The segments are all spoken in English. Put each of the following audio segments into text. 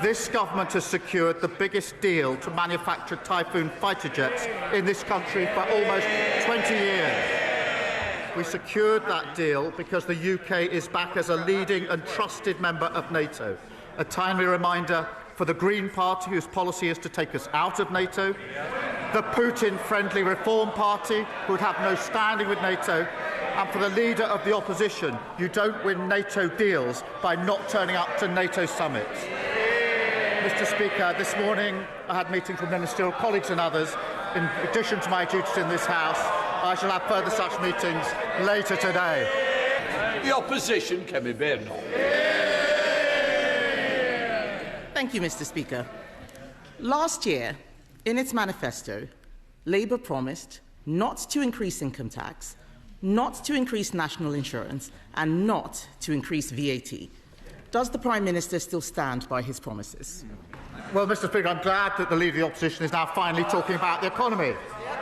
this government has secured the biggest deal to manufacture Typhoon fighter jets in this country for almost 20 years. We secured that deal because the UK is back as a leading and trusted member of NATO. A timely reminder for the Green Party, whose policy is to take us out of NATO, the Putin-friendly Reform Party, who would have no standing with NATO, and for the leader of the opposition, you don't win NATO deals by not turning up to NATO summits. Mr. Speaker, this morning I had meetings with ministerial colleagues and others. In addition to my duties in this House, I shall have further such meetings later today. The opposition, Kemi Badenoch. Thank you, Mr. Speaker. Last year, in its manifesto, Labour promised not to increase income tax, not to increase national insurance, and not to increase VAT. Does the Prime Minister still stand by his promises? Well, Mr. Speaker, I'm glad that the Leader of the Opposition is now finally talking about the economy.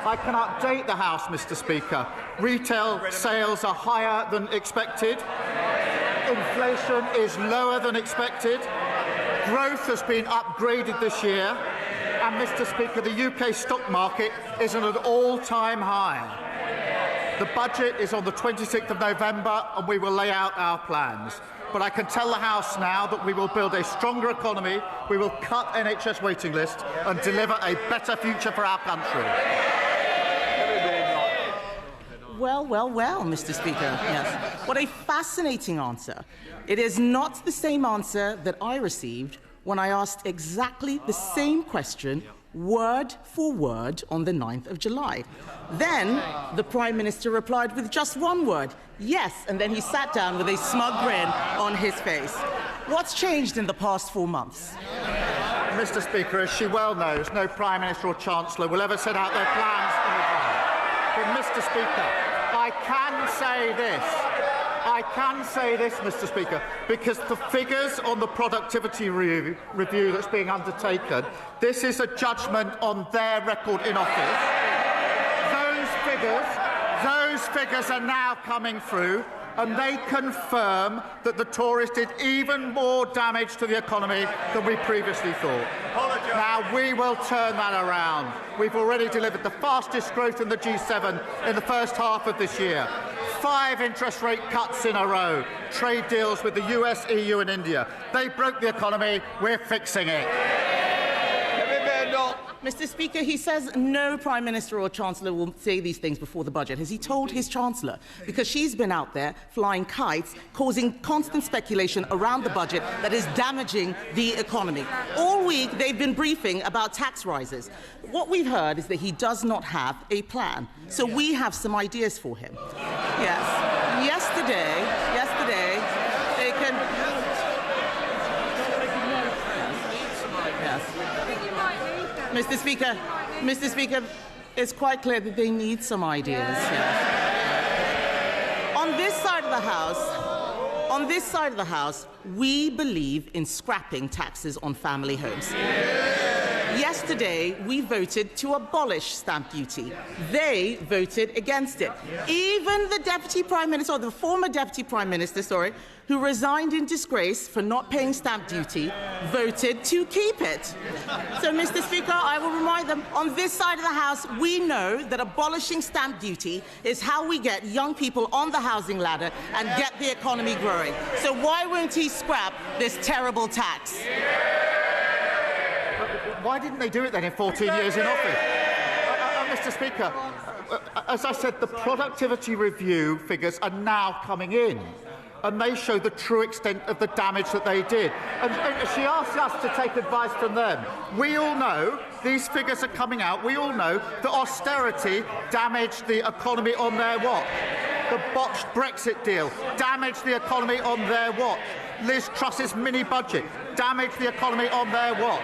I can update the House, Mr. Speaker. Retail sales are higher than expected. Inflation is lower than expected. Growth has been upgraded this year. And, Mr. Speaker, the UK stock market is at an all-time high. The budget is on the 26th of November, and we will lay out our plans. But I can tell the House now that we will build a stronger economy, we will cut NHS waiting lists and deliver a better future for our country. Well, Mr. Speaker. Yes. What a fascinating answer. It is not the same answer that I received when I asked exactly the same question, word for word, on the 9th of July. Then the Prime Minister replied with just one word, yes, and then he sat down with a smug grin on his face. What's changed in the past 4 months? Mr. Speaker, as she well knows, no Prime Minister or Chancellor will ever set out their plans in advance. But, Mr. Speaker, I can say this, Mr. Speaker, because the figures on the productivity review that's being undertaken, this is a judgment on their record in office. Those figures are now coming through, and they confirm that the Tories did even more damage to the economy than we previously thought. Now, we will turn that around. We've already delivered the fastest growth in the G7 in the first half of this year. 5 interest rate cuts in a row. Trade deals with the US, EU and India. They broke the economy. We're fixing it. Mr. Speaker, he says no Prime Minister or Chancellor will say these things before the budget. Has he told his Chancellor? Because she's been out there flying kites, causing constant speculation around the budget that is damaging the economy. All week, they've been briefing about tax rises. What we've heard is that he does not have a plan. So we have some ideas for him. Yes. Yesterday, they can... Yes. Mr. Speaker, it's quite clear that they need some ideas. Yes. On this side of the House, we believe in scrapping taxes on family homes. Yesterday, we voted to abolish stamp duty. They voted against it. Even the Deputy Prime Minister, or the former Deputy Prime Minister, who resigned in disgrace for not paying stamp duty, voted to keep it. So, Mr. Speaker, I will remind them, on this side of the House, we know that abolishing stamp duty is how we get young people on the housing ladder and get the economy growing. So why won't he scrap this terrible tax? Why didn't they do it then in 14 years in office? Mr. Speaker, as I said, the productivity review figures are now coming in, and they show the true extent of the damage that they did. And she asked us to take advice from them. We all know these figures are coming out. We all know that austerity damaged the economy on their watch. The botched Brexit deal damaged the economy on their watch. Liz Truss's mini-budget damaged the economy on their watch.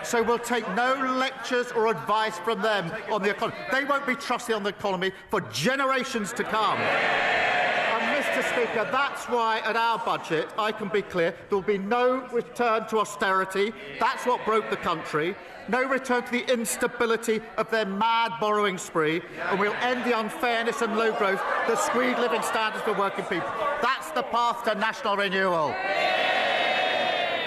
So we'll take no lectures or advice from them on the economy. They won't be trusted on the economy for generations to come. And, Mr. Speaker, that's why at our budget, I can be clear, there will be no return to austerity. That's what broke the country. No return to the instability of their mad borrowing spree. And we'll end the unfairness and low growth that squeeze living standards for working people. That's the path to national renewal.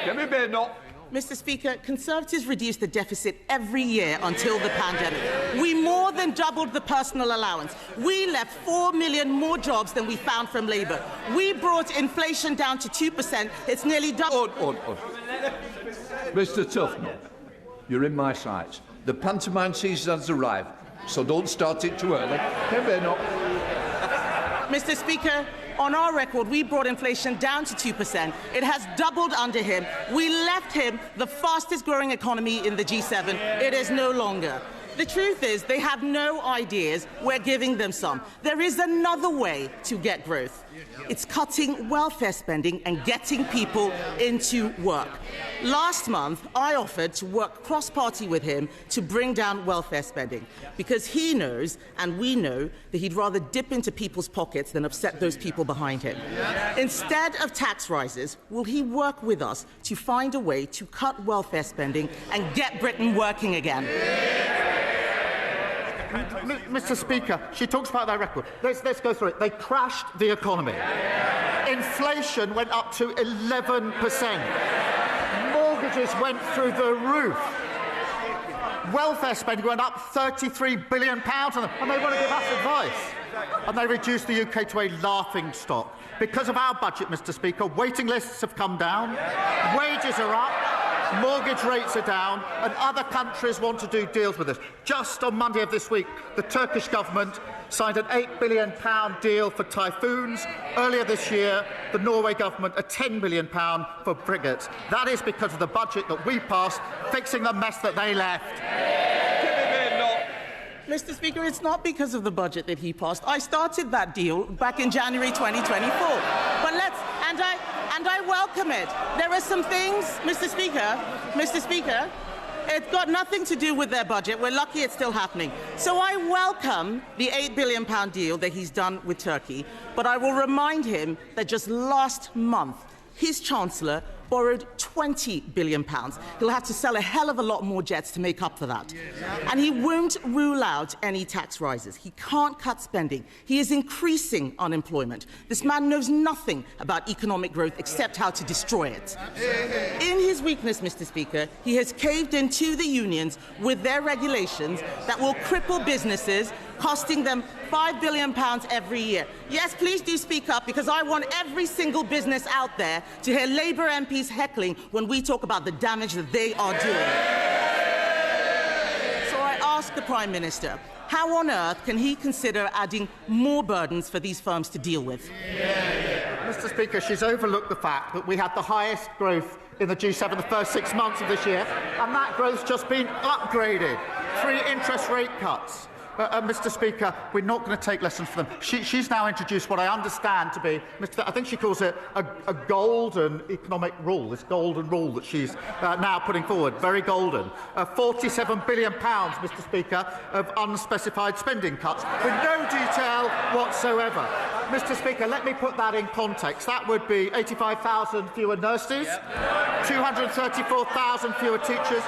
Kemi Badenoch. Mr. Speaker, Conservatives reduced the deficit every year until the pandemic. We more than doubled the personal allowance. We left 4 million more jobs than we found from Labour. We brought inflation down to 2%. It's nearly double. Mr. Tufnell, you're in my sights. The pantomime season has arrived, so don't start it too early. Mr. Speaker, on our record, we brought inflation down to 2%. It has doubled under him. We left him the fastest growing economy in the G7. It is no longer. The truth is, they have no ideas. We're giving them some. There is another way to get growth. It's cutting welfare spending and getting people into work. Last month, I offered to work cross-party with him to bring down welfare spending, because he knows, and we know, that he'd rather dip into people's pockets than upset those people behind him. Instead of tax rises, will he work with us to find a way to cut welfare spending and get Britain working again? Mr. Speaker, she talks about their record. Let's go through it. They crashed the economy. Inflation went up to 11%. Mortgages went through the roof. Welfare spending went up £33 billion on them, and they want to give us advice. And they reduced the UK to a laughing stock. Because of our budget, Mr. Speaker, waiting lists have come down, wages are up, mortgage rates are down, and other countries want to do deals with us. Just on Monday of this week, the Turkish government signed an £8 billion deal for typhoons. Earlier this year, the Norway government a £10 billion for frigates. That is because of the budget that we passed, fixing the mess that they left. Mr. Speaker, it's not because of the budget that he passed. I started that deal back in January 2024. But and I welcome it. There are some things, Mr. Speaker, it's got nothing to do with their budget. We're lucky it's still happening. So I welcome the £8 billion deal that he's done with Turkey, but I will remind him that just last month, his Chancellor borrowed £20 billion. He'll have to sell a hell of a lot more jets to make up for that. And he won't rule out any tax rises. He can't cut spending. He is increasing unemployment. This man knows nothing about economic growth except how to destroy it. In his weakness, Mr. Speaker, he has caved into the unions with their regulations that will cripple businesses, costing them £5 billion every year. Yes, please do speak up, because I want every single business out there to hear Labour MPs heckling when we talk about the damage that they are doing. So I ask the Prime Minister, how on earth can he consider adding more burdens for these firms to deal with? Mr. Speaker, she's overlooked the fact that we had the highest growth in the G7 the first 6 months of this year, and that growth's just been upgraded. 3 interest rate cuts. Mr. Speaker, we're not going to take lessons from them. She's now introduced what I understand to be, I think she calls it a golden economic rule, this golden rule that she's now putting forward, very golden. £47 billion, Mr. Speaker, of unspecified spending cuts, with no detail whatsoever. Mr. Speaker, let me put that in context. That would be 85,000 fewer nurses, 234,000 fewer teachers,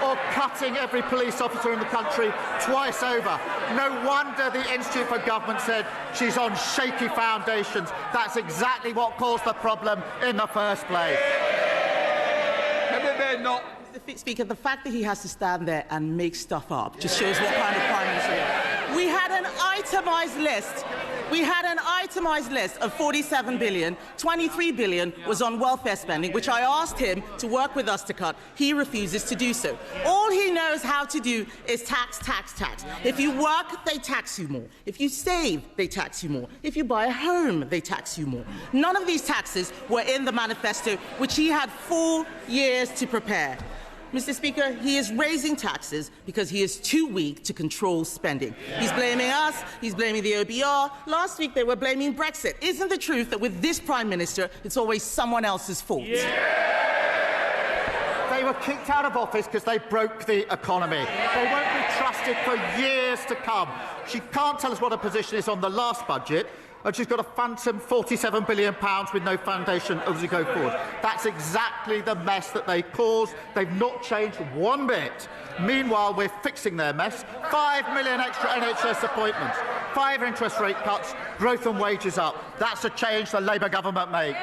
or cutting every police officer in the country twice over. No wonder the Institute for Government said she's on shaky foundations. That's exactly what caused the problem in the first place. Mr. Speaker, the fact that he has to stand there and make stuff up just shows what kind of Prime Minister he is. We had an itemised list. We had an itemised list of 47 billion. 23 billion was on welfare spending, which I asked him to work with us to cut. He refuses to do so. All he knows how to do is tax, tax, tax. If you work, they tax you more. If you save, they tax you more. If you buy a home, they tax you more. None of these taxes were in the manifesto, which he had 4 years to prepare. Mr. Speaker, he is raising taxes because he is too weak to control spending. He's blaming us, he's blaming the OBR. Last week they were blaming Brexit. Isn't the truth that with this Prime Minister, it's always someone else's fault? They were kicked out of office because they broke the economy. They won't be trusted for years to come. She can't tell us what her position is on the last budget, and she's got a phantom £47 billion with no foundation as we go forward. That's exactly the mess that they caused. They've not changed one bit. Meanwhile, we're fixing their mess. 5 million extra NHS appointments, 5 interest rate cuts, growth and wages up. That's a change the Labour government made.